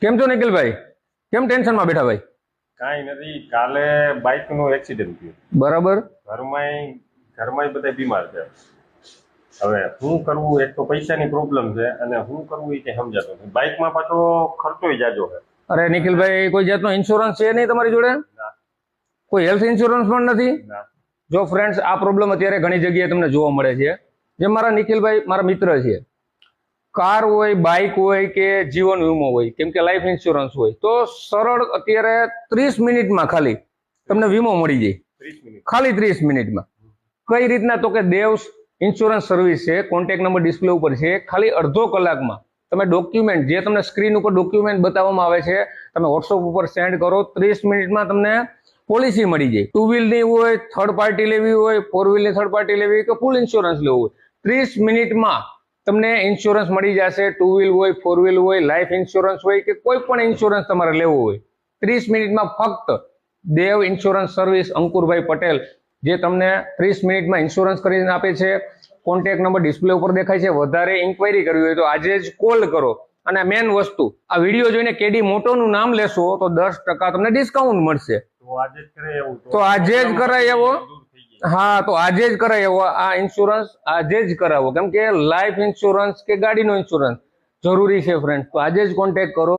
કેમ છો નિખિલભાઈ? કેમ ટેન્શનમાં બેઠા ભાઈ? કાંઈ નથી. કાલે બાઇક નું એક્સિડન્ટ થયું. બરાબર. ઘરમાં બધા બીમાર છે. હવે શું કરવું? એક તો પૈસાની પ્રોબ્લેમ છે અને શું કરવું એ કઈ સમજાતું નથી. બાઇકમાં પાછો ખર્ચોય જાજો છે. અરે નિખિલભાઈ, કોઈ જાતનો ઇન્સ્યોરન્સ છે નહીં તમારી જોડે? ના. કોઈ હેલ્થ ઇન્સ્યોરન્સ પણ નથી? ના. જો ફ્રેન્ડ્સ, આ પ્રોબ્લેમ અત્યારે ઘણી જગ્યાએ તમને જોવા મળે છે. જે મારા નિખિલભાઈ મારા મિત્ર છે, કાર હોય, બાઇક હોય કે જીવન વીમો હોય, કેમ કે લાઈફ ઇન્સ્યોરન્સ હોય, તો સરળ અત્યારે 30 મિનિટમાં ખાલી તમને વીમો મળી જાય. 30 મિનિટ. ખાલી 30 મિનિટમાં. કઈ રીતના? તો કે દેવ્સ ઇન્સ્યોરન્સ સર્વિસ છે, કોન્ટેક્ટ નંબર ડિસ્પ્લે ઉપર છે. ખાલી અડધો કલાકમાં તમે ડોક્યુમેન્ટ, જે તમને સ્ક્રીન ઉપર ડોક્યુમેન્ટ બતાવવામાં આવે છે, તમે વોટ્સઅપ ઉપર સેન્ડ કરો, 30 મિનિટમાં તમને પોલિસી મળી જાય. 2 વ્હીલની હોય, થર્ડ પાર્ટી લેવી હોય, 4 વ્હીલની થર્ડ પાર્ટી લેવી હોય કે ફૂલ ઇન્સ્યોરન્સ લેવું હોય, 30 મિનિટમાં તમને ઇન્સ્યોરન્સ મળી જશે. 2 વ્હીલ હોય, 4 વ્હીલ હોય, લાઈફ ઇન્સ્યોરન્સ હોય કે કોઈ પણ ઇન્સ્યોરન્સ તમારે લેવો હોય, 30 મિનિટમાં ફક્ત દેવ ઇન્સ્યોરન્સ સર્વિસ અંકુરભાઈ પટેલ જે તમને 30 મિનિટમાં ઇન્સ્યોરન્સ કરીને આપે છે. કોન્ટેક્ટ નંબર ડિસ્પ્લે ઉપર દેખાય છે. વધારે ઇન્ક્વાયરી કરવી હોય તો આજે જ કોલ કરો. અને મેન વસ્તુ, આ વિડીયો જોઈને કેડી મોટોનું નામ લેશો તો 10% તમને ડિસ્કાઉન્ટ મળશે. તો આજે જ કરે એવું તો આજે જ કરાય એવો. હા, તો આજે જ કરાય એવો આ ઇન્સ્યોરન્સ આજે જ કરાવો, કેમ કે લાઈફ ઇન્સ્યોરન્સ કે ગાડીનો ઇન્સ્યોરન્સ જરૂરી છે ફ્રેન્ડ. તો આજે જ કોન્ટેક્ટ કરો.